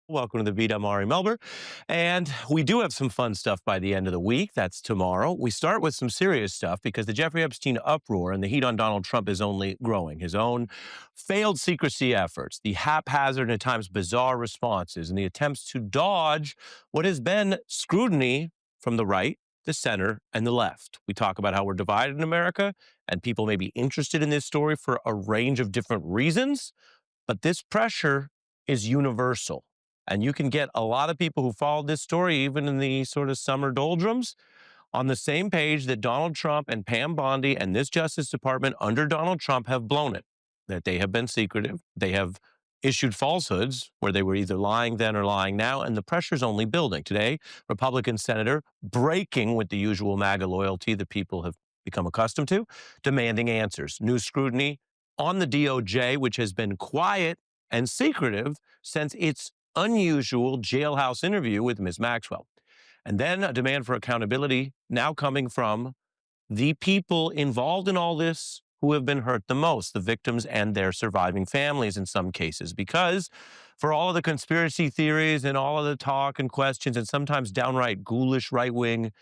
Welcome to the beat. I'm Ari Melber. And we do have some fun stuff by the end of the week. That's tomorrow. We start with some serious stuff because the Jeffrey Epstein uproar and the heat on Donald Trump is only growing. His own failed secrecy efforts, the haphazard and at times bizarre responses, and the attempts to dodge what has been scrutiny from the right, the center, and the left. We talk about how we're divided in America, and people may be interested in this story for a range of different reasons. But this pressure is universal. And you can get a lot of people who followed this story, even in the sort of summer doldrums, on the same page that Donald Trump and Pam Bondi and this Justice Department under Donald Trump have blown it, that they have been secretive. They have issued falsehoods where they were either lying then or lying now, and the pressure's only building. Today, Republican Senator breaking with the usual MAGA loyalty that people have become accustomed to, demanding answers. New scrutiny on the DOJ, which has been quiet and secretive since its unusual jailhouse interview with Ms. Maxwell. And then a demand for accountability now coming from the people involved in all this who have been hurt the most, the victims and their surviving families in some cases. Because for all of the conspiracy theories and all of the talk and questions and sometimes downright ghoulish right-wing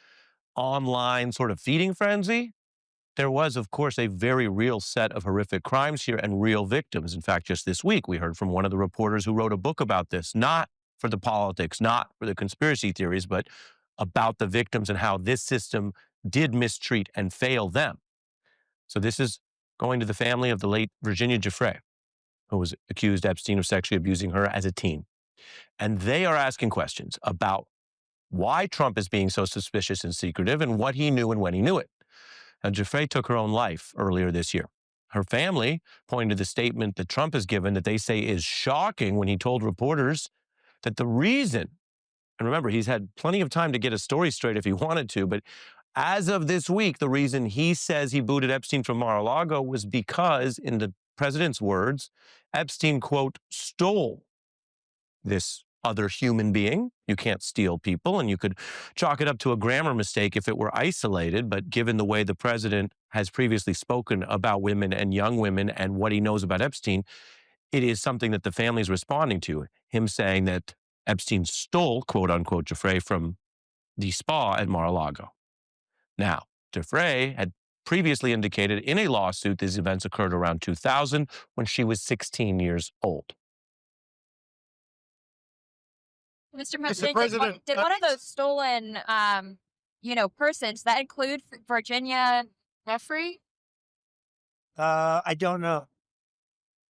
online sort of feeding frenzy, there was, of course, a very real set of horrific crimes here and real victims. In fact, just this week, we heard from one of the reporters who wrote a book about this, not for the politics, not for the conspiracy theories, but about the victims and how this system did mistreat and fail them. So this is going to the family of the late Virginia Giuffre, who was accused Epstein of sexually abusing her as a teen. And they are asking questions about why Trump is being so suspicious and secretive and what he knew and when he knew it. And Giuffre took her own life earlier this year. Her family pointed to the statement that Trump has given that they say is shocking when he told reporters that the reason, and remember, he's had plenty of time to get a story straight if he wanted to, but as of this week, the reason he says he booted Epstein from Mar-a-Lago was because, in the president's words, Epstein, quote, stole this other human being. You can't steal people, and you could chalk it up to a grammar mistake if it were isolated. But given the way the president has previously spoken about women and young women and what he knows about Epstein, it is something that the family is responding to. Him saying that Epstein stole, quote unquote, Giuffre from the spa at Mar-a-Lago. Now, Giuffre had previously indicated in a lawsuit these events occurred around 2000 when she was 16 years old. Mr. Mr. President, President, did one of those stolen, persons that include Virginia Jeffrey? I don't know.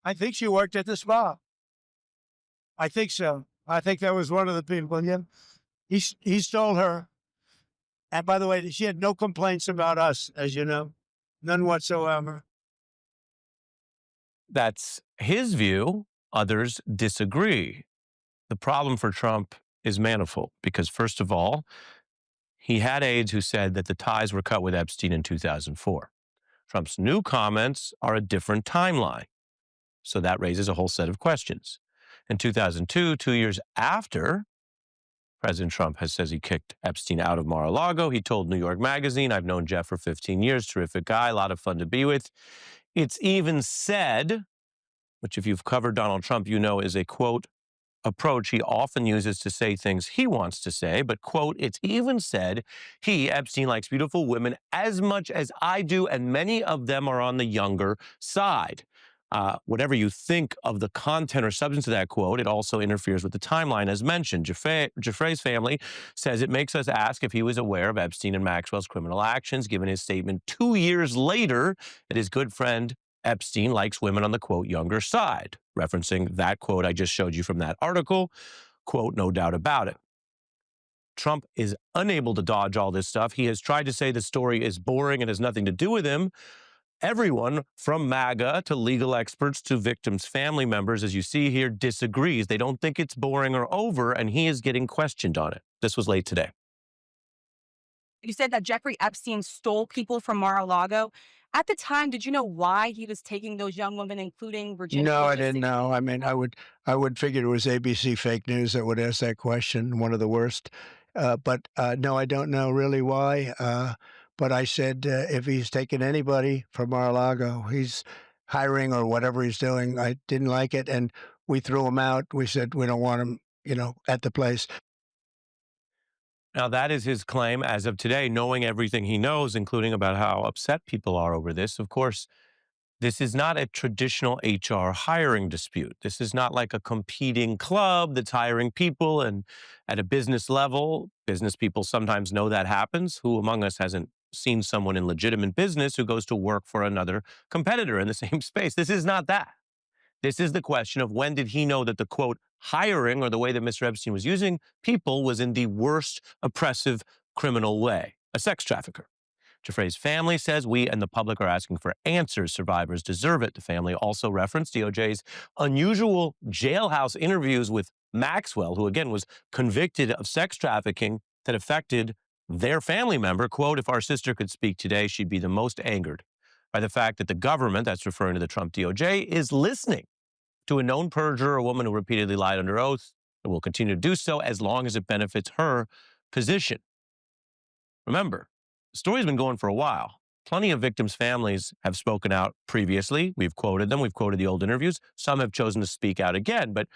I think she worked at the spa. I think so. I think that was one of the people. Yeah, he stole her. And by the way, she had no complaints about us, as you know, none whatsoever. That's his view. Others disagree. The problem for Trump is manifold because, first of all, he had aides who said that the ties were cut with Epstein in 2004. Trump's new comments are a different timeline. So that raises a whole set of questions. In 2002, 2 years after President Trump says he kicked Epstein out of Mar-a-Lago, he told New York Magazine, I've known Jeff for 15 years, terrific guy, a lot of fun to be with. It's even said, which if you've covered Donald Trump, you know is a, quote, approach he often uses to say things he wants to say, but, quote, it's even said he, Epstein, likes beautiful women as much as I do, and many of them are on the younger side. Whatever you think of the content or substance of that quote, it also interferes with the timeline as mentioned. Giuffre's family says it makes us ask if he was aware of Epstein and Maxwell's criminal actions, given his statement 2 years later that his good friend Epstein likes women on the, quote, younger side, referencing that quote I just showed you from that article, quote, no doubt about it. Trump is unable to dodge all this stuff. He has tried to say the story is boring and has nothing to do with him. Everyone from MAGA to legal experts to victims' family members, as you see here, disagrees. They don't think it's boring or over, and he is getting questioned on it. This was late today. You said that Jeffrey Epstein stole people from Mar-a-Lago. At the time, did you know why he was taking those young women, including Virginia? No, I Just didn't to- know. I mean, I would figure it was ABC fake news that would ask that question, one of the worst. But no, I don't know really why. But I said, if he's taking anybody from Mar-a-Lago, he's hiring or whatever he's doing. I didn't like it, and we threw him out. We said we don't want him at the place. Now, that is his claim as of today, knowing everything he knows, including about how upset people are over this. Of course, this is not a traditional HR hiring dispute. This is not like a competing club that's hiring people. And at a business level, business people sometimes know that happens. Who among us hasn't seen someone in legitimate business who goes to work for another competitor in the same space? This is not that. This is the question of when did he know that the quote, hiring or the way that Mr. Epstein was using people was in the worst oppressive criminal way, a sex trafficker. Giuffre's family says we and the public are asking for answers. Survivors deserve it. The family also referenced DOJ's unusual jailhouse interviews with Maxwell, who again was convicted of sex trafficking that affected their family member. Quote, if our sister could speak today, she'd be the most angered by the fact that the government, that's referring to the Trump DOJ, is listening to a known perjurer, a woman who repeatedly lied under oath, and will continue to do so as long as it benefits her position. Remember, the story's been going for a while. Plenty of victims' families have spoken out previously. We've quoted them. We've quoted the old interviews. Some have chosen to speak out again. But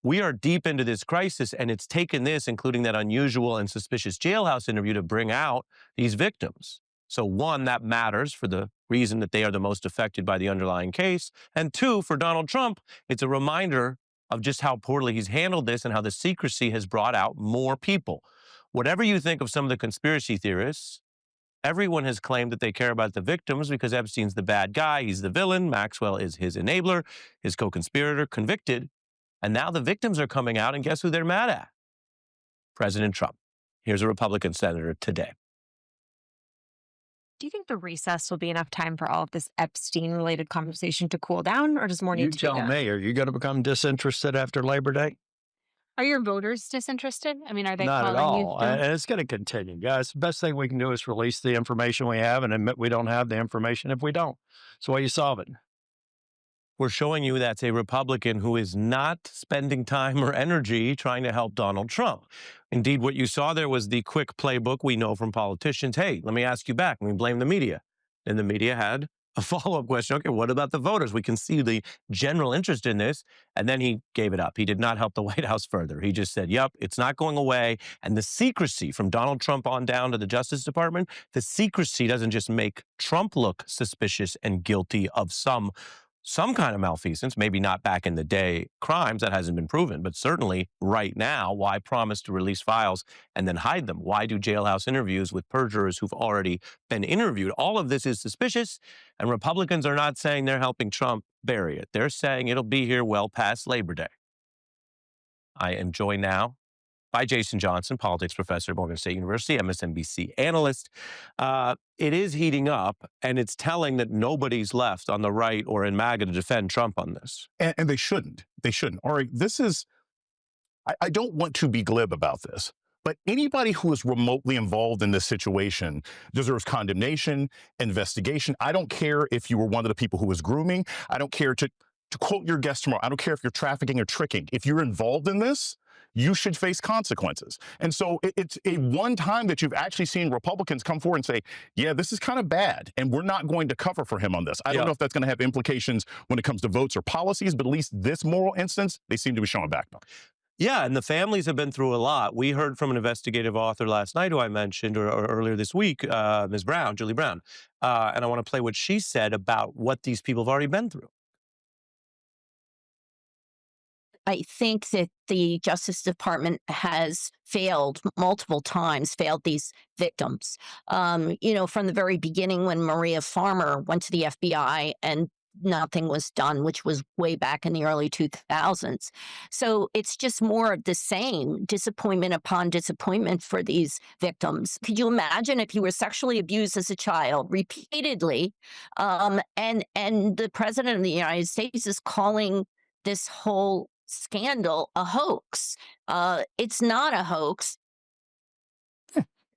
we are deep into this crisis, and it's taken this, including that unusual and suspicious jailhouse interview, to bring out these victims. So one, that matters for the reason that they are the most affected by the underlying case. And two, for Donald Trump, it's a reminder of just how poorly he's handled this and how the secrecy has brought out more people. Whatever you think of some of the conspiracy theorists, everyone has claimed that they care about the victims because Epstein's the bad guy, he's the villain, Maxwell is his enabler, his co-conspirator, convicted. And now the victims are coming out, and guess who they're mad at? President Trump. Here's a Republican senator today. Do you think the recess will be enough time for all of this Epstein-related conversation to cool down, or does more You need to be tell done? me, are you going to become disinterested after Labor Day? Are your voters disinterested? I mean, are they Not at calling all. you? And it's going to continue, guys. The best thing we can do is release the information we have and admit we don't have the information if we don't. It's the way you solve it. We're showing you that's a Republican who is not spending time or energy trying to help Donald Trump. Indeed, what you saw there was the quick playbook we know from politicians. Hey, let me ask you back. Let me blame the media. And the media had a follow-up question. Okay, what about the voters? We can see the general interest in this. And then he gave it up. He did not help the White House further. He just said, yep, it's not going away. And the secrecy from Donald Trump on down to the Justice Department, the secrecy doesn't just make Trump look suspicious and guilty of some kind of malfeasance, maybe not back in the day crimes, that hasn't been proven, but certainly right now, why promise to release files and then hide them? Why do jailhouse interviews with perjurers who've already been interviewed? All of this is suspicious, and Republicans are not saying they're helping Trump bury it. They're saying it'll be here well past Labor Day. I am joined now by Jason Johnson, politics professor at Morgan State University, MSNBC analyst. It is heating up, and it's telling that nobody's left on the right or in MAGA to defend Trump on this. And they shouldn't. They shouldn't. All right, this is, I don't want to be glib about this, but anybody who is remotely involved in this situation deserves condemnation, investigation. I don't care if you were one of the people who was grooming. I don't care, to quote your guest tomorrow, I don't care if you're trafficking or tricking. If you're involved in this, you should face consequences. And so it's a one time that you've actually seen Republicans come forward and say, yeah, this is kind of bad, and we're not going to cover for him on this. I don't know if that's going to have implications when it comes to votes or policies, but at least this moral instance, they seem to be showing backbone. Yeah, and the families have been through a lot. We heard from an investigative author last night who I mentioned, or earlier this week, Ms. Brown, Julie Brown. And I want to play what she said about what these people have already been through. I think that the Justice Department has failed multiple times, failed these victims. From the very beginning when Maria Farmer went to the FBI and nothing was done, which was way back in the early 2000s. So it's just more of the same, disappointment upon disappointment for these victims. Could you imagine if you were sexually abused as a child repeatedly, and the president of the United States is calling this whole scandal a hoax? It's not a hoax.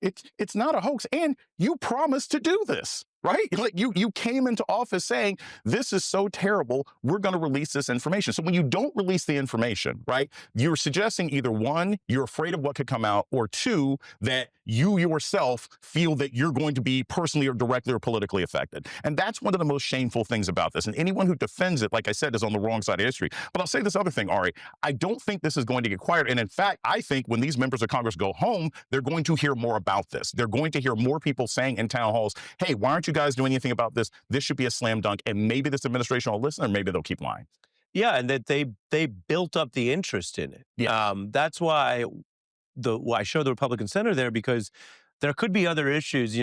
It's not a hoax, and you promised to do this. right? Like you came into office saying, this is so terrible, we're going to release this information. So when you don't release the information, right, you're suggesting either one, you're afraid of what could come out, or two, that you yourself feel that you're going to be personally or directly or politically affected. And that's one of the most shameful things about this. And anyone who defends it, like I said, is on the wrong side of history. But I'll say this other thing, Ari, I don't think this is going to get quieter. And in fact, I think when these members of Congress go home, they're going to hear more about this. They're going to hear more people saying in town halls, hey, why aren't you guys doing anything about this? This should be a slam dunk. And maybe this administration will listen, or maybe they'll keep lying. Yeah, and that they built up the interest in it. Yeah. That's why I show the Republican senator there, because there could be other issues,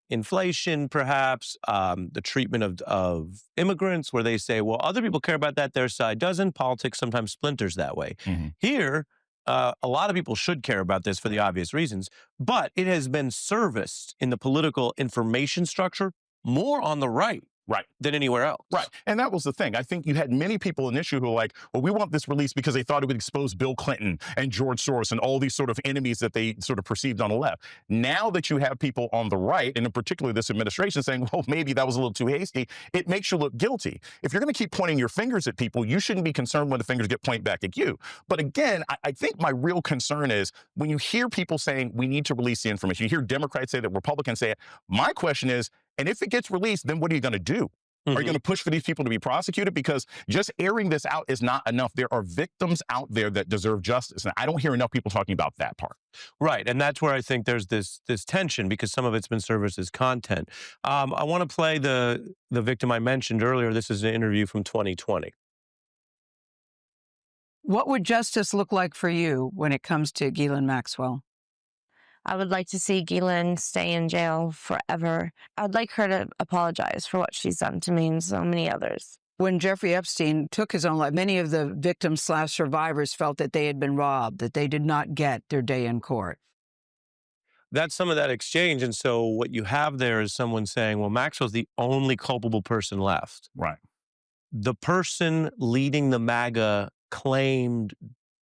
inflation, perhaps, the treatment of immigrants, where they say, well, other people care about that, their side doesn't. Politics sometimes splinters that way. Here, a lot of people should care about this for the obvious reasons, but it has been serviced in the political information structure more on the right. Right. Than anywhere else. Right. And that was the thing. I think you had many people initially who were like, well, we want this released because they thought it would expose Bill Clinton and George Soros and all these sort of enemies that they sort of perceived on the left. Now that you have people on the right, and in particular this administration, saying, well, maybe that was a little too hasty, it makes you look guilty. If you're going to keep pointing your fingers at people, you shouldn't be concerned when the fingers get pointed back at you. But again, I think my real concern is when you hear people saying we need to release the information, you hear Democrats say that, Republicans say it. My question is, and if it gets released, then what are you going to do? Are you going to push for these people to be prosecuted? Because just airing this out is not enough. There are victims out there that deserve justice. And I don't hear enough people talking about that part. Right. And that's where I think there's this tension, because some of it's been serviced as content. I want to play the victim I mentioned earlier. This is an interview from 2020. What would justice look like for you when it comes to Ghislaine Maxwell? I would like to see Ghislaine stay in jail forever. I'd like her to apologize for what she's done to me and so many others. When Jeffrey Epstein took his own life, many of the victims/survivors felt that they had been robbed, that they did not get their day in court. That's some of that exchange. And so what you have there is someone saying, well, Maxwell's the only culpable person left. Right. The person leading the MAGA claimed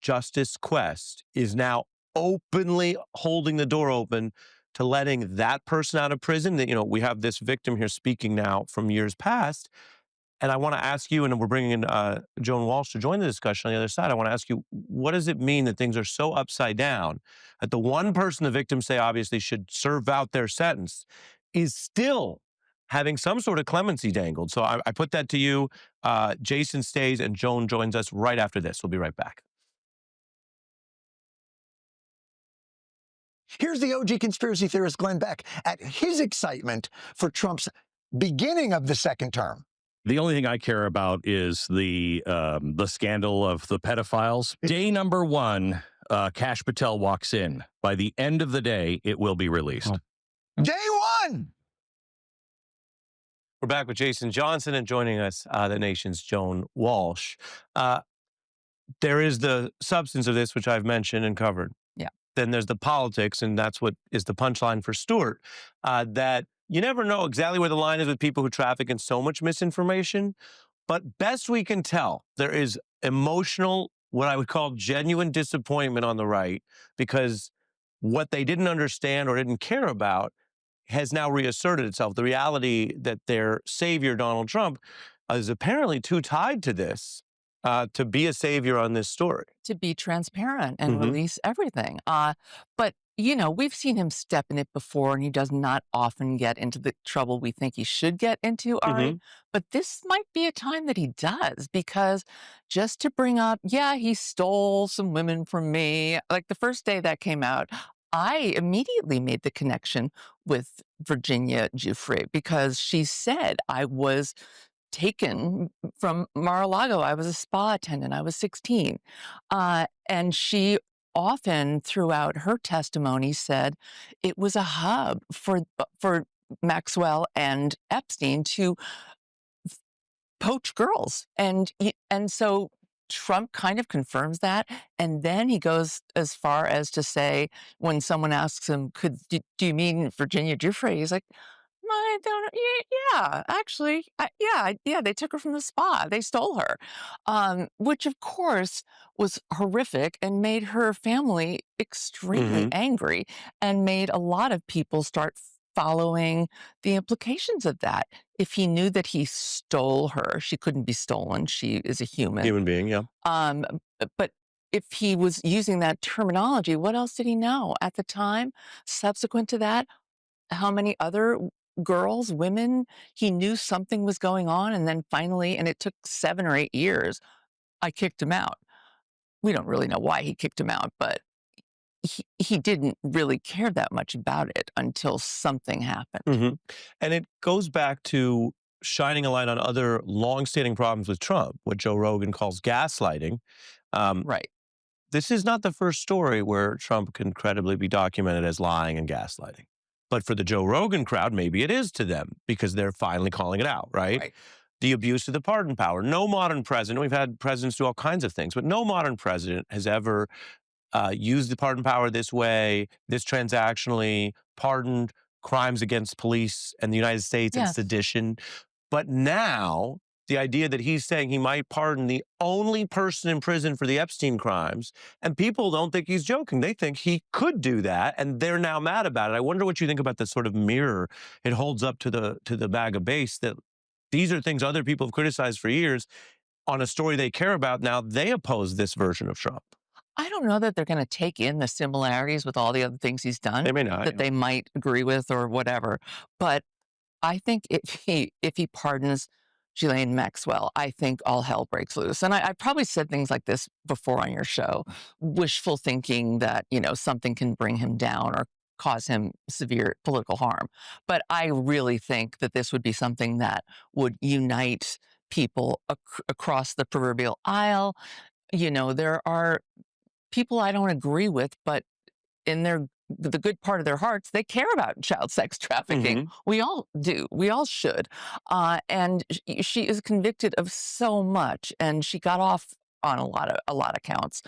justice quest is now openly holding the door open to letting that person out of prison. That, we have this victim here speaking now from years past. And I want to ask you, and we're bringing in Joan Walsh to join the discussion on the other side. I want to ask you, what does it mean that things are so upside down that the one person the victims say obviously should serve out their sentence is still having some sort of clemency dangled? So I put that to you. Jason stays and Joan joins us right after this. We'll be right back. Here's the OG conspiracy theorist Glenn Beck at his excitement for Trump's beginning of the second term. The only thing I care about is the scandal of the pedophiles. Day number one, Kash Patel walks in. By the end of the day, it will be released. Day one! We're back with Jason Johnson, and joining us, the nation's Joan Walsh. There is the substance of this, which I've mentioned and covered. Yeah. Then there's the politics, and that's what is the punchline for Stuart, that you never know exactly where the line is with people who traffic in so much misinformation. But best we can tell, there is emotional, what I would call genuine disappointment on the right, because what they didn't understand or didn't care about has now reasserted itself. The reality that their savior, Donald Trump, is apparently too tied to this to be a savior on this story. To be transparent and release everything. But, we've seen him step in it before, and he does not often get into the trouble we think he should get into, Ari. But this might be a time that he does, because just to bring up, he stole some women from me. Like the first day that came out, I immediately made the connection with Virginia Giuffre, because she said I was taken from Mar-a-Lago. I was a spa attendant. I was 16. And she often throughout her testimony said it was a hub for Maxwell and Epstein to poach girls. And so Trump kind of confirms that. And then he goes as far as to say, when someone asks him, do you mean Virginia Giuffre? He's like, I don't, yeah, actually, they took her from the spa. They stole her, which of course was horrific and made her family extremely angry, and made a lot of people start following the implications of that. If he knew that he stole her, she couldn't be stolen. She is a human. Human being, yeah. Um, but if he was using that terminology, what else did he know at the time? Subsequent to that, how many other girls, women, he knew something was going on, and then finally, and it took 7 or 8 years, I kicked him out. We don't really know why he kicked him out, but he didn't really care that much about it until something happened. Mhm. And it goes back to shining a light on other longstanding problems with Trump, what Joe Rogan calls gaslighting. Right. This is not the first story where Trump can credibly be documented as lying and gaslighting. But for the Joe Rogan crowd, maybe it is to them because they're finally calling it out, right? Right. The abuse of the pardon power. No modern president, we've had presidents do all kinds of things, but no modern president has ever used the pardon power this way, this transactionally, pardoned crimes against police and the United States and Yes. sedition. But now, the idea that he's saying he might pardon the only person in prison for the Epstein crimes, and people don't think he's joking. They think he could do that, and they're now mad about it. I wonder what you think about the sort of mirror it holds up to the bag of base, that these are things other people have criticized for years on a story they care about. Now they oppose this version of Trump. I don't know that they're going to take in the similarities with all the other things he's done They may not. that they might agree with or whatever. But I think if he pardons Ghislaine Maxwell, I think all hell breaks loose. And I probably said things like this before on your show, wishful thinking that, something can bring him down or cause him severe political harm. But I really think that this would be something that would unite people across the proverbial aisle. There are people I don't agree with, but in the good part of their hearts, they care about child sex trafficking. We all do. We all should. And she is convicted of so much, and she got off on a lot of counts.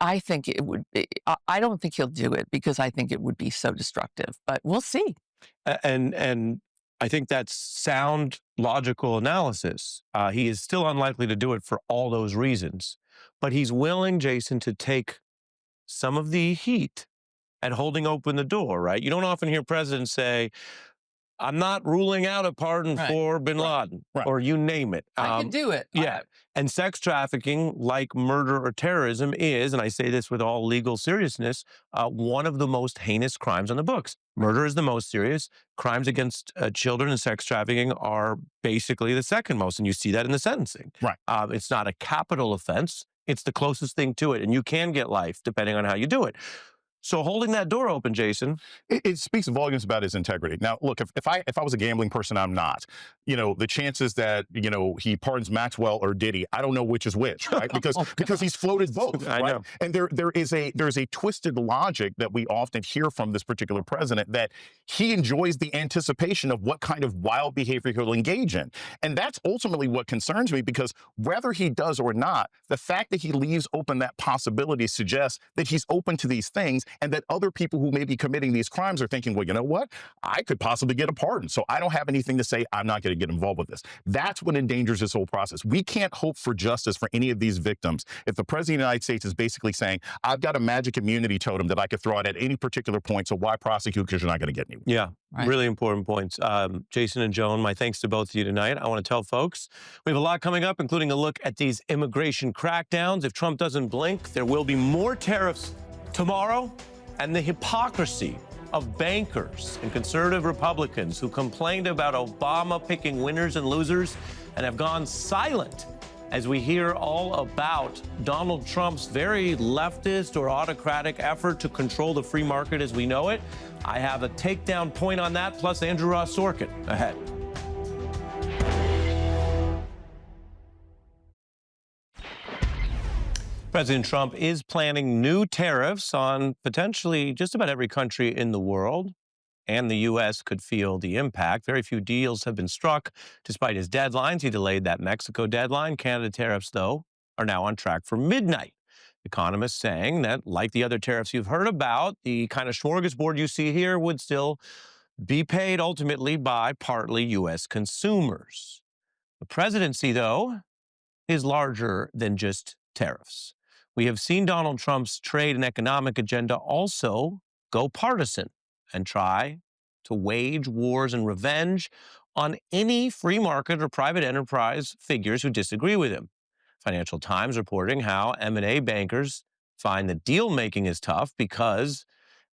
I think it would be, I don't think he'll do it because I think it would be so destructive, but we'll see. And I think that's sound, logical analysis. He is still unlikely to do it for all those reasons, but he's willing, Jason, to take some of the heat and holding open the door, right? You don't often hear presidents say, I'm not ruling out a pardon Right. for bin Laden, Right. or you name it. I can do it. Yeah. And sex trafficking, like murder or terrorism, is, and I say this with all legal seriousness, one of the most heinous crimes on the books. Murder is the most serious. Crimes against children and sex trafficking are basically the second most, and you see that in the sentencing. Right. It's not a capital offense. It's the closest thing to it, and you can get life depending on how you do it. So holding that door open, Jason. It speaks volumes about his integrity. Now, look, if I was a gambling person, I'm not. The chances that he pardons Maxwell or Diddy, I don't know which is which, right? Because he's floated both. I right? know. And there is a twisted logic that we often hear from this particular president, that he enjoys the anticipation of what kind of wild behavior he'll engage in, and that's ultimately what concerns me. Because whether he does or not, the fact that he leaves open that possibility suggests that he's open to these things, and that other people who may be committing these crimes are thinking, well, you know what? I could possibly get a pardon, so I don't have anything to say. I'm not going to get involved with this. That's what endangers this whole process. We can't hope for justice for any of these victims if the president of the United States is basically saying, I've got a magic immunity totem that I could throw out at any particular point, so why prosecute? Because you're not going to get anywhere. Yeah, Right. really important points. Jason and Joan, my thanks to both of you tonight. I want to tell folks we have a lot coming up, including a look at these immigration crackdowns. If Trump doesn't blink, there will be more tariffs tomorrow, and the hypocrisy of bankers and conservative Republicans who complained about Obama picking winners and losers and have gone silent as we hear all about Donald Trump's very leftist or autocratic effort to control the free market as we know it. I have a takedown point on that, plus Andrew Ross Sorkin ahead. President Trump is planning new tariffs on potentially just about every country in the world, and the U.S. could feel the impact. Very few deals have been struck despite his deadlines. He delayed that Mexico deadline. Canada tariffs, though, are now on track for midnight. Economists saying that, like the other tariffs you've heard about, the kind of smorgasbord you see here would still be paid ultimately by partly U.S. consumers. The presidency, though, is larger than just tariffs. We have seen Donald Trump's trade and economic agenda also go partisan and try to wage wars and revenge on any free market or private enterprise figures who disagree with him. Financial Times reporting how M&A bankers find that deal making is tough because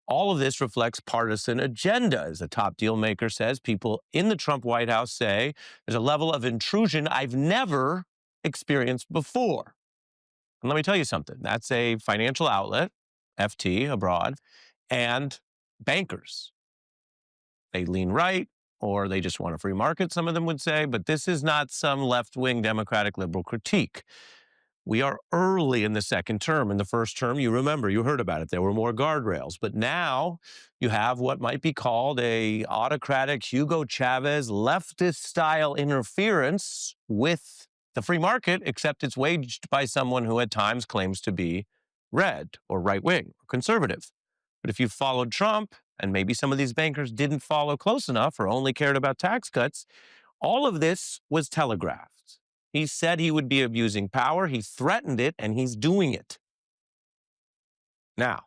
all of this reflects partisan agenda. As the top deal maker says, people in the Trump White House say there's a level of intrusion I've never experienced before. And let me tell you something. That's a financial outlet, FT abroad, and bankers. They lean right, or they just want a free market, some of them would say, but this is not some left-wing Democratic liberal critique. We are early in the second term. In the first term, you remember, you heard about it. There were more guardrails. But now you have what might be called a autocratic Hugo Chavez leftist-style interference with the free market, except it's waged by someone who at times claims to be red or right-wing or conservative. But if you followed Trump, and maybe some of these bankers didn't follow close enough or only cared about tax cuts, all of this was telegraphed. He said he would be abusing power. He threatened it, and he's doing it. Now,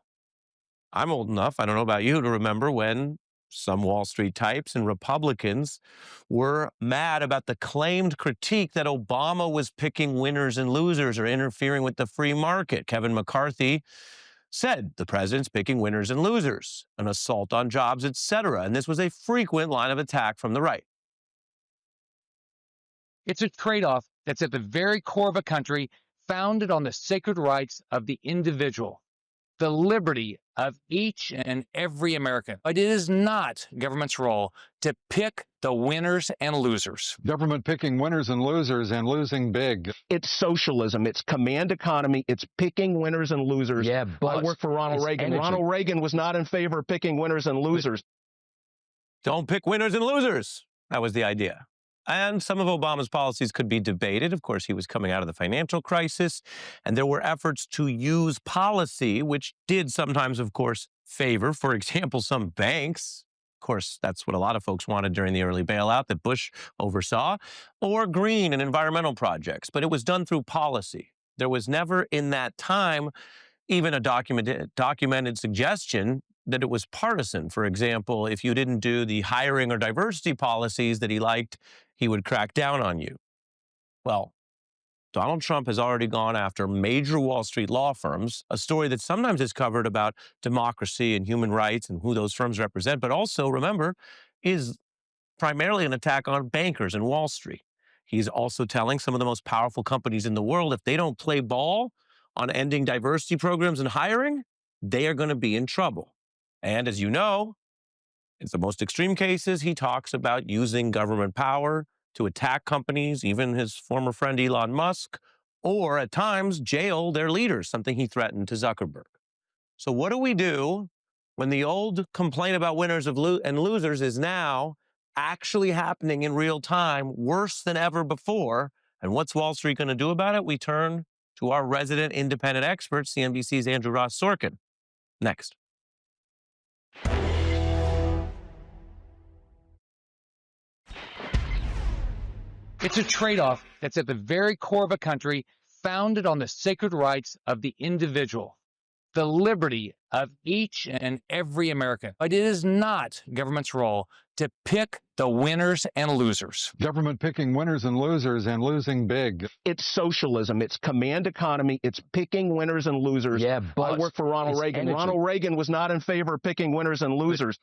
I'm old enough, I don't know about you, to remember when some Wall Street types and Republicans were mad about the claimed critique that Obama was picking winners and losers or interfering with the free market. Kevin McCarthy said the president's picking winners and losers, an assault on jobs, etc. And this was a frequent line of attack from the right. It's a trade-off that's at the very core of a country founded on the sacred rights of the individual, the liberty of each and every American. But it is not government's role to pick the winners and losers. Government picking winners and losing big. It's socialism. It's command economy. It's picking winners and losers. Yeah, but I worked for Ronald Reagan. energy. Ronald Reagan was not in favor of picking winners and losers. Don't pick winners and losers. That was the idea. And some of Obama's policies could be debated. Of course, he was coming out of the financial crisis, and there were efforts to use policy, which did sometimes, of course, favor, for example, some banks. Of course, that's what a lot of folks wanted during the early bailout that Bush oversaw, or green and environmental projects. But it was done through policy. There was never in that time even a documented suggestion that it was partisan. For example, if you didn't do the hiring or diversity policies that he liked, he would crack down on you. Well, Donald Trump has already gone after major Wall Street law firms, a story that sometimes is covered about democracy and human rights and who those firms represent, but also, remember, is primarily an attack on bankers and Wall Street. He's also telling some of the most powerful companies in the world, if they don't play ball on ending diversity programs and hiring, they are going to be in trouble. And as you know, in the most extreme cases, he talks about using government power to attack companies, even his former friend Elon Musk, or at times jail their leaders, something he threatened to Zuckerberg. So what do we do when the old complaint about winners and losers is now actually happening in real time, worse than ever before? And what's Wall Street going to do about it? We turn to our resident independent expert, CNBC's Andrew Ross Sorkin. Next. It's a trade-off that's at the very core of a country founded on the sacred rights of the individual, the liberty of each and every American. But it is not government's role to pick the winners and losers. Government picking winners and losing big. It's socialism. It's command economy. It's picking winners and losers. Yeah, but I worked for Ronald Reagan. energy. Ronald Reagan was not in favor of picking winners and losers.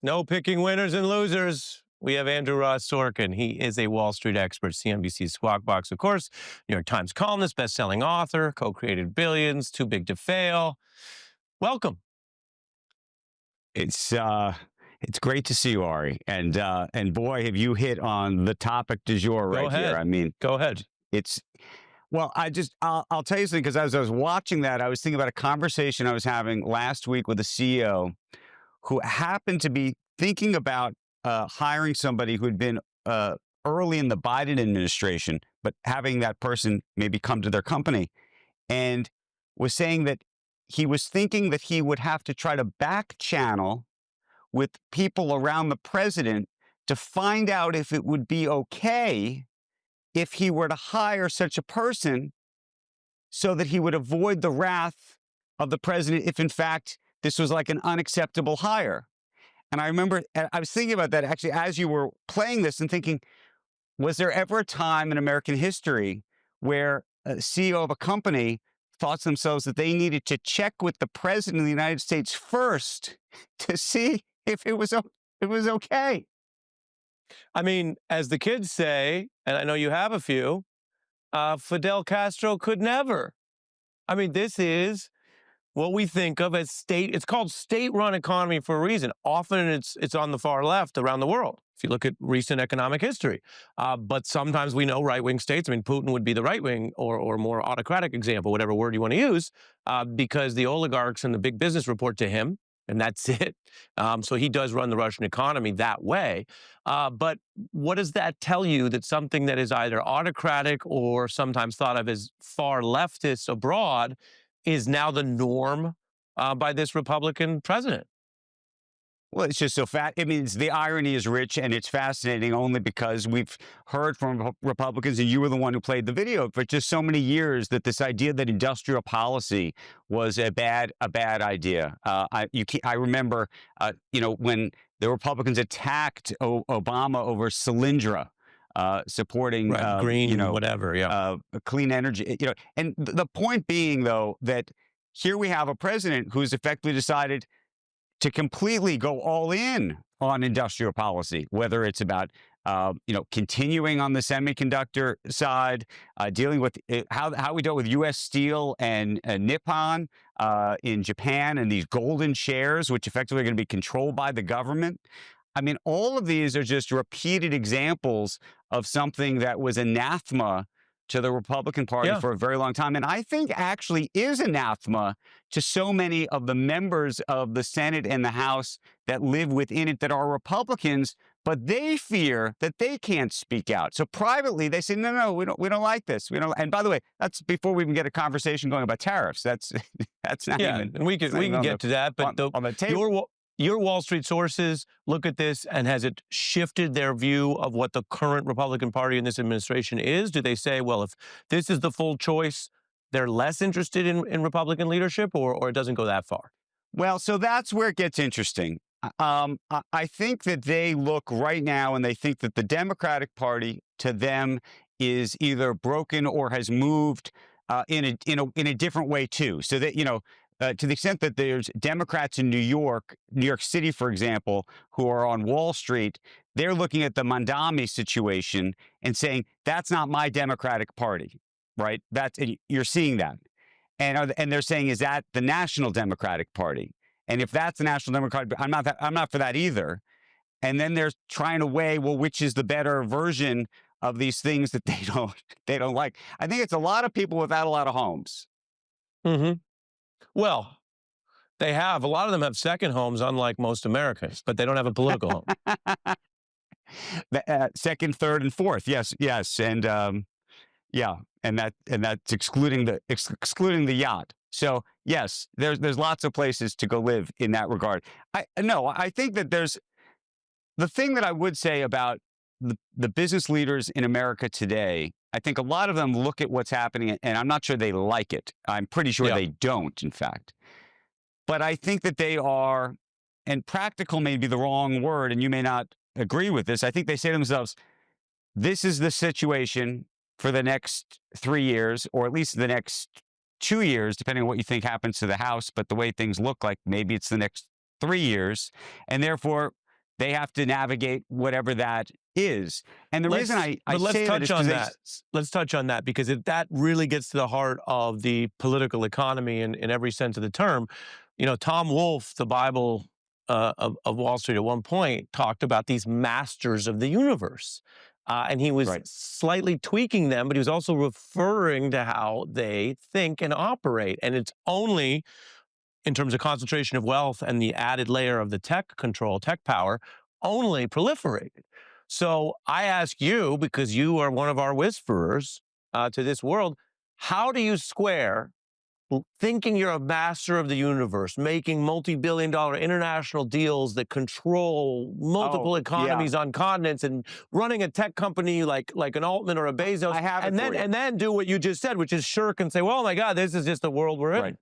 No picking winners and losers. We have Andrew Ross Sorkin. He is a Wall Street expert, CNBC's Squawk Box, of course, New York Times columnist, best-selling author, co-created Billions, Too Big to Fail. Welcome. It's great to see you, Ari. And boy, have you hit on the topic du jour right here. I mean, go ahead. Well, I'll tell you something, because as I was watching that, I was thinking about a conversation I was having last week with a CEO who happened to be thinking about hiring somebody who had been early in the Biden administration, but having that person maybe come to their company, and was saying that he was thinking that he would have to try to back channel with people around the president to find out if it would be okay if he were to hire such a person, so that he would avoid the wrath of the president if, in fact, this was like an unacceptable hire. And I remember I was thinking about that actually as you were playing this and thinking, was there ever a time in American history where a CEO of a company thought to themselves that they needed to check with the president of the United States first to see if it was okay? I mean, as the kids say, and I know you have a few, Fidel Castro could never. I mean, this is what we think of as it's called state-run economy for a reason. Often it's on the far left around the world, if you look at recent economic history. But sometimes we know right-wing states, I mean, Putin would be the right-wing or more autocratic example, whatever word you want to use, because the oligarchs and the big business report to him, and that's it. So he does run the Russian economy that way. But what does that tell you, that something that is either autocratic or sometimes thought of as far leftist abroad is now the norm by this Republican president? Well, it's just so fat. I mean, the irony is rich, and it's fascinating only because we've heard from Republicans, and you were the one who played the video for just so many years, that this idea that industrial policy was a bad idea. I remember, when the Republicans attacked Obama over Solyndra. Supporting green, whatever, clean energy, and the point being, though, that here we have a president who's effectively decided to completely go all in on industrial policy, whether it's about continuing on the semiconductor side, dealing with how we dealt with U.S. Steel and Nippon in Japan, and these golden shares, which effectively are going to be controlled by the government. I mean, all of these are just repeated examples of something that was anathema to the Republican Party for a very long time. And I think actually is anathema to so many of the members of the Senate and the House that live within it that are Republicans, but they fear that they can't speak out. So privately, they say, no, we don't like this. We don't. And by the way, that's before we even get a conversation going about tariffs. That's not even. And we can get to that. But on the table. Your Wall Street sources look at this, and has it shifted their view of what the current Republican Party in this administration is? Do they say, well, if this is the full choice, they're less interested in Republican leadership, or it doesn't go that far? Well, so that's where it gets interesting. I think that they look right now and they think that the Democratic Party to them is either broken or has moved in a different way too. So that, to the extent that there's Democrats in New York City, for example, who are on Wall Street, they're looking at the Mamdani situation and saying, that's not my Democratic Party, right? You're seeing that. And they're saying, is that the National Democratic Party? And if that's the National Democratic, I'm not for that either. And then they're trying to weigh, well, which is the better version of these things that they don't like. I think it's a lot of people without a lot of homes. Mm-hmm. Well, a lot of them have second homes, unlike most Americans, but they don't have a political home. Second, third, and fourth. Yes. And and that's excluding the yacht. So yes, there's lots of places to go live in that regard. I think that there's the thing that I would say about the business leaders in America today. I think a lot of them look at what's happening, and I'm not sure they like it. I'm pretty sure they don't, in fact. But I think that they are, and practical may be the wrong word, and you may not agree with this. I think they say to themselves, this is the situation for the next 3 years, or at least the next 2 years, depending on what you think happens to the House. But the way things look like, maybe it's the next 3 years. And therefore, they have to navigate whatever that is. And the reason I say that is let's touch on that, because that really gets to the heart of the political economy in every sense of the term. Tom Wolfe, the Bible of Wall Street, at one point talked about these masters of the universe. And he was slightly tweaking them, but he was also referring to how they think and operate. And it's only in terms of concentration of wealth and the added layer of the tech control, tech power, only proliferated. So I ask you, because you are one of our whisperers to this world, how do you square thinking you're a master of the universe, making multi-billion-dollar international deals that control multiple economies on continents, and running a tech company like an Altman or a Bezos, and then do what you just said, which is shirk and say, well, oh my God, this is just the world we're in.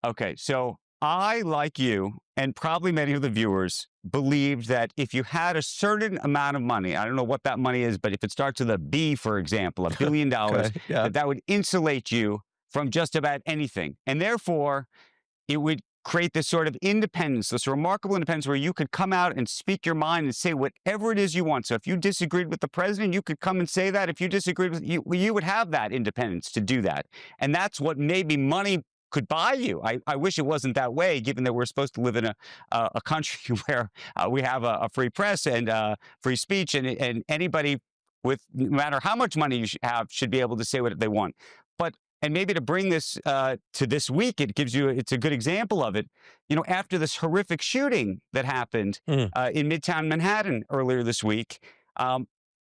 Okay, so I, like you, and probably many of the viewers, believed that if you had a certain amount of money, I don't know what that money is, but if it starts with a B, for example, $1 billion, Okay, yeah. that would insulate you from just about anything. And therefore, it would create this sort of independence, this remarkable independence where you could come out and speak your mind and say whatever it is you want. So if you disagreed with the president, you could come and say that. If you disagreed with you would have that independence to do that. And that's what maybe money could buy you. I wish it wasn't that way, given that we're supposed to live in a country where we have a free press and free speech, and anybody with, no matter how much money you should be able to say what they want. And maybe to bring this to this week, it's a good example of it. You know, after this horrific shooting that happened in Midtown Manhattan earlier this week,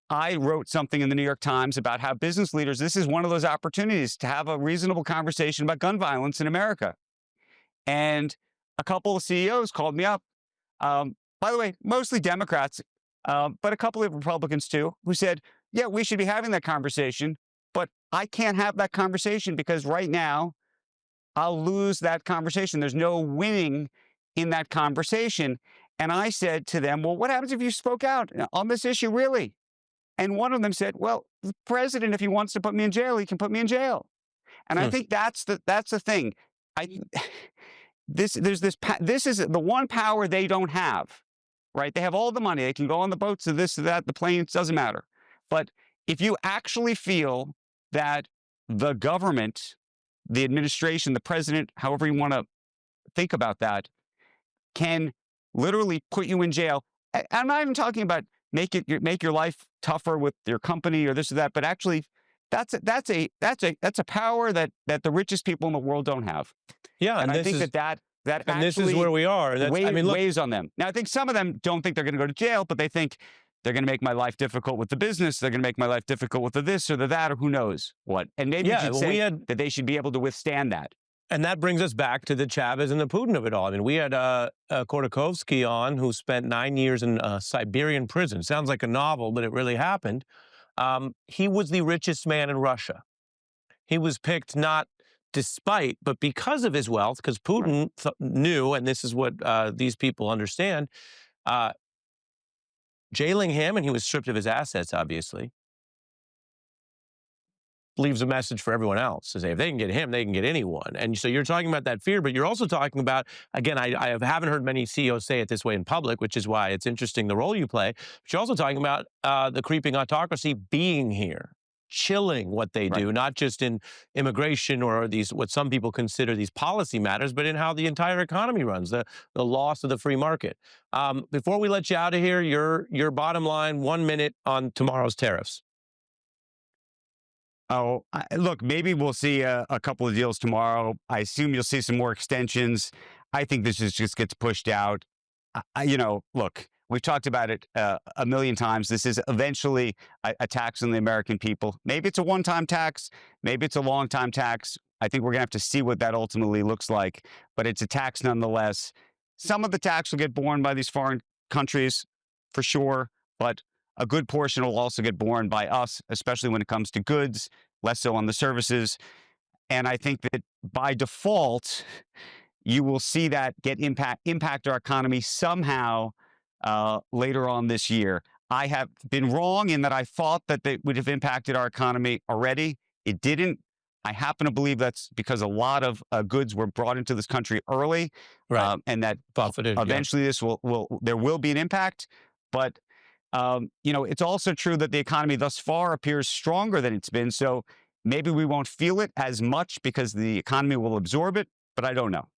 I wrote something in the New York Times about how business leaders, this is one of those opportunities to have a reasonable conversation about gun violence in America. And a couple of CEOs called me up, by the way, mostly Democrats, but a couple of Republicans too, who said, yeah, we should be having that conversation, but I can't have that conversation because right now I'll lose that conversation. There's no winning in that conversation. And I said to them, well, what happens if you spoke out on this issue, really? And one of them said, well, the president, if he wants to put me in jail, he can put me in jail. And I think that's the thing. This is the one power they don't have, right? They have all the money. They can go on the boats, to this, to that, the planes, doesn't matter. But if you actually feel that the government, the administration, the president, however you want to think about that, can literally put you in jail. I'm not even talking about make your life tougher with your company or this or that, but actually that's a power that the richest people in the world don't have. Yeah, and I think that and actually this is where we are. And weighs on them. Now, I think some of them don't think they're going to go to jail, but they think they're going to make my life difficult with the business. They're going to make my life difficult with the this or the that or who knows what. And maybe you should say that they should be able to withstand that. And that brings us back to the Chavez and the Putin of it all. I mean, we had Khodorkovsky on, who spent 9 years in a Siberian prison. Sounds like a novel, but it really happened. He was the richest man in Russia. He was picked not despite, but because of his wealth, because Putin knew, and this is what these people understand, jailing him, and he was stripped of his assets, obviously, leaves a message for everyone else to say, if they can get him, they can get anyone. And so you're talking about that fear, but you're also talking about, again, I haven't heard many CEOs say it this way in public, which is why it's interesting the role you play, but you're also talking about the creeping autocracy being here, chilling what they do, not just in immigration or these, what some people consider these policy matters, but in how the entire economy runs, the loss of the free market. Before we let you out of here, your bottom line, 1 minute on tomorrow's tariffs. Oh, look, maybe we'll see a couple of deals tomorrow. I assume you'll see some more extensions. I think this just gets pushed out. Look, we've talked about it a million times. This is eventually a tax on the American people. Maybe it's a one-time tax. Maybe it's a long-time tax. I think we're going to have to see what that ultimately looks like. But it's a tax nonetheless. Some of the tax will get borne by these foreign countries, for sure. But a good portion will also get borne by us, especially when it comes to goods, less so on the services. And I think that by default, you will see that impact our economy somehow later on this year. I have been wrong in that I thought that they would have impacted our economy already. It didn't. I happen to believe that's because a lot of goods were brought into this country early, and that eventually there will be an impact. But it's also true that the economy thus far appears stronger than it's been. So maybe we won't feel it as much because the economy will absorb it, but I don't know.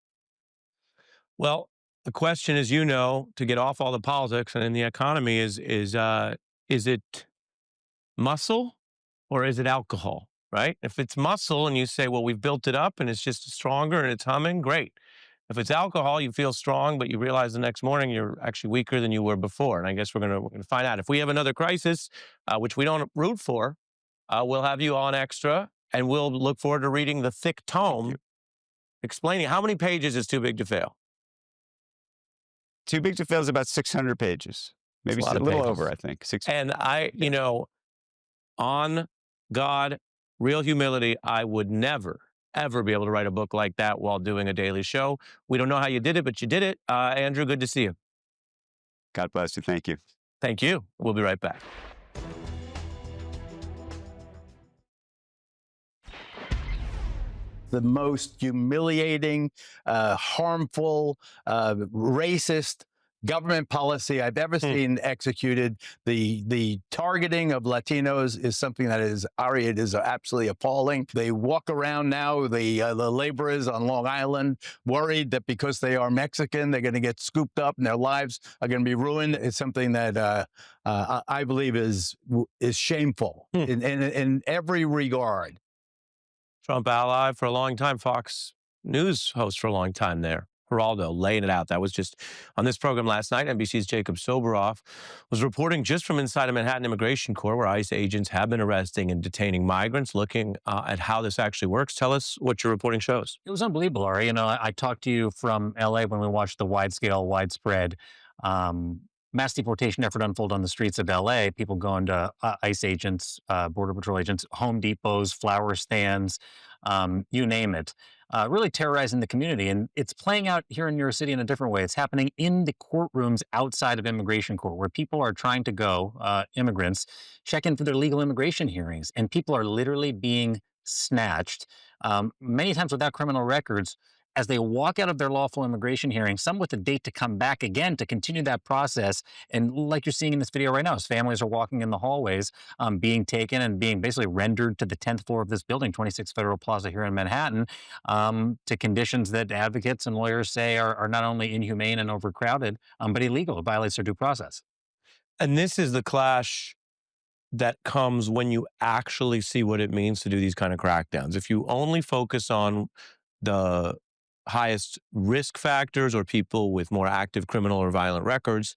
Well, the question is, to get off all the politics and in the economy is it muscle or is it alcohol, right? If it's muscle and you say, well, we've built it up and it's just stronger and it's humming, great. If it's alcohol, you feel strong, but you realize the next morning you're actually weaker than you were before. And I guess we're going to find out. If we have another crisis, which we don't root for, we'll have you on extra, and we'll look forward to reading the thick tome explaining how many pages is Too Big to Fail. Too Big to Fail is about 600 pages, maybe a little over, I think. And on God, real humility, I would never ever be able to write a book like that while doing a daily show. We don't know how you did it, but you did it. Andrew, good to see you. God bless you. Thank you. Thank you. We'll be right back. The most humiliating, harmful, racist government policy I've ever seen executed. The targeting of Latinos is something that is, Ari, it is absolutely appalling. They walk around now, the laborers on Long Island, worried that because they are Mexican, they're going to get scooped up and their lives are going to be ruined. It's something that I believe is shameful in every regard. Trump ally for a long time, Fox News host for a long time there. Geraldo laying it out. That was just on this program last night. NBC's Jacob Soboroff was reporting just from inside a Manhattan immigration court where ICE agents have been arresting and detaining migrants, looking at how this actually works. Tell us what your reporting shows. It was unbelievable, Ari. You know, I talked to you from LA when we watched the widespread mass deportation effort unfold on the streets of LA. People going to ICE agents, Border Patrol agents, Home Depots, flower stands, you name it. Really terrorizing the community. And it's playing out here in New York City in a different way. It's happening in the courtrooms outside of immigration court where people are trying to go, immigrants, check in for their legal immigration hearings. And people are literally being snatched, many times without criminal records, as they walk out of their lawful immigration hearing, some with a date to come back again to continue that process. And like you're seeing in this video right now, as families are walking in the hallways, being taken and being basically rendered to the 10th floor of this building, 26 Federal Plaza here in Manhattan, to conditions that advocates and lawyers say are not only inhumane and overcrowded, but illegal. It violates their due process. And this is the clash that comes when you actually see what it means to do these kind of crackdowns. If you only focus on the highest risk factors or people with more active criminal or violent records,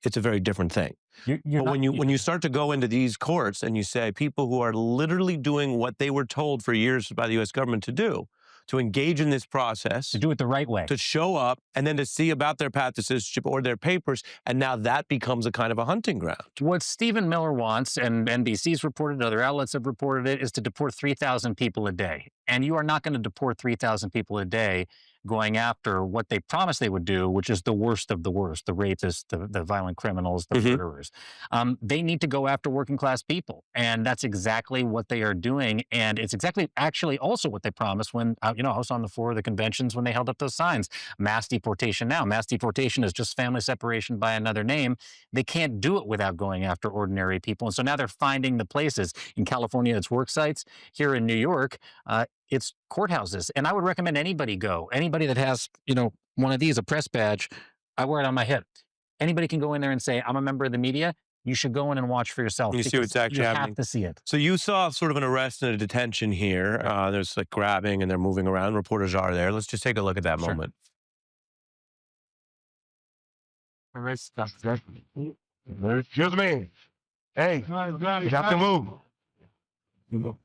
it's a very different thing. But when you start to go into these courts and you say people who are literally doing what they were told for years by the U.S. government to do, to engage in this process, to do it the right way, to show up and then to see about their path to citizenship or their papers, and now that becomes a kind of a hunting ground. What Stephen Miller wants, and NBC's reported, other outlets have reported it, is to deport 3,000 people a day. And you are not going to deport 3,000 people a day going after what they promised they would do, which is the worst of the worst, the rapists, the violent criminals, the murderers. They need to go after working class people. And that's exactly what they are doing. And it's exactly actually also what they promised when, I was on the floor of the conventions when they held up those signs. Mass deportation now. Mass deportation is just family separation by another name. They can't do it without going after ordinary people. And so now they're finding the places. In California, it's work sites. Here in New York, it's courthouses. And I would recommend anybody go. Anybody that has, one of these, a press badge, I wear it on my hip. Anybody can go in there and say, I'm a member of the media. You should go in and watch for yourself. You see what's actually happening. You have to see it. So you saw sort of an arrest and a detention here. There's like grabbing and they're moving around. Reporters are there. Let's just take a look at that moment. Excuse me. Hey, you have to move. He's a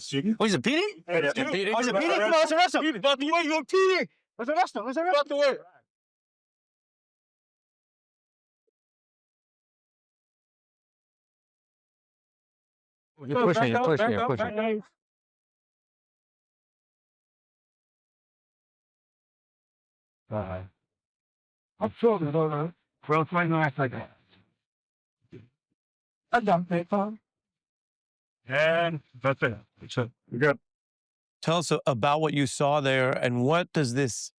PD? He's a PD? Oh, he's a PD? Come on, let's arrest him. Fuck the way, you're a PD. Let's arrest him. Let's arrest him. Fuck the way. You're pushing. I'm sure there's no well, it's right now, act like that. A dumb paper. And that's it. So we're good. Tell us about what you saw there and what does this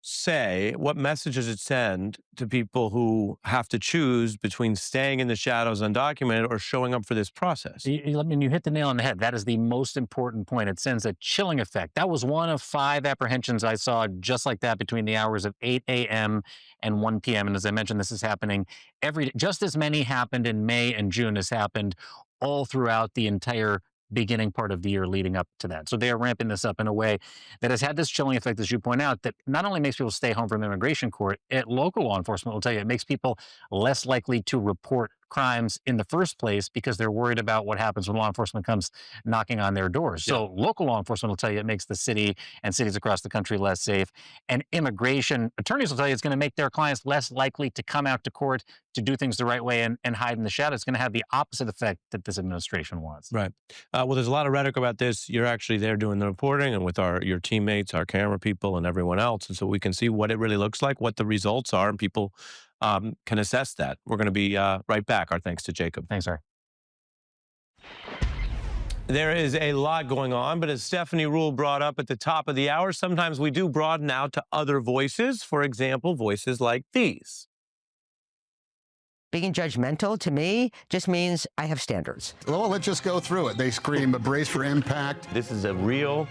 say? What message does it send to people who have to choose between staying in the shadows undocumented or showing up for this process? You hit the nail on the head. That is the most important point. It sends a chilling effect. That was one of 5 apprehensions I saw just like that between the hours of 8 a.m. and 1 p.m. And as I mentioned, this is happening every day. Just as many happened in May and June as happened all throughout the entire beginning part of the year leading up to that. So they are ramping this up in a way that has had this chilling effect, as you point out, that not only makes people stay home from immigration court, local law enforcement will tell you it makes people less likely to report crimes in the first place because they're worried about what happens when law enforcement comes knocking on their doors. So local law enforcement will tell you it makes the city and cities across the country less safe. And immigration attorneys will tell you it's going to make their clients less likely to come out to court to do things the right way and hide in the shadows. It's going to have the opposite effect that this administration wants. Right. Well, there's a lot of rhetoric about this. You're actually there doing the reporting and with your teammates, our camera people, and everyone else. And so we can see what it really looks like, what the results are, and people can assess that. We're going to be right back. Our thanks to Jacob. Thanks, sir. There is a lot going on, but as Stephanie Ruhle brought up at the top of the hour, sometimes we do broaden out to other voices. For example, voices like these. Being judgmental to me just means I have standards. Well, let's just go through it. They scream, brace for impact. This is a real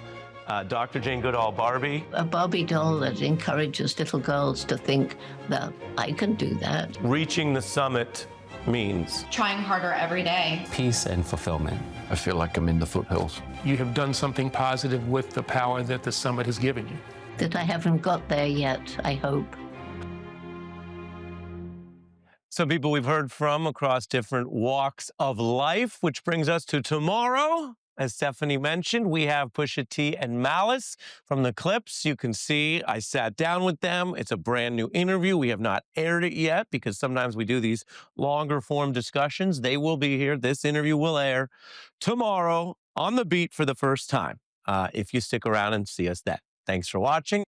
Dr. Jane Goodall Barbie. A Barbie doll that encourages little girls to think that I can do that. Reaching the summit means trying harder every day. Peace and fulfillment. I feel like I'm in the foothills. You have done something positive with the power that the summit has given you. That I haven't got there yet, I hope. Some people we've heard from across different walks of life, which brings us to tomorrow. As Stephanie mentioned, we have Pusha T and Malice from the clips. You can see I sat down with them. It's a brand new interview. We have not aired it yet because sometimes we do these longer form discussions. They will be here. This interview will air tomorrow on The Beat for the first time. If you stick around and see us then. Thanks for watching.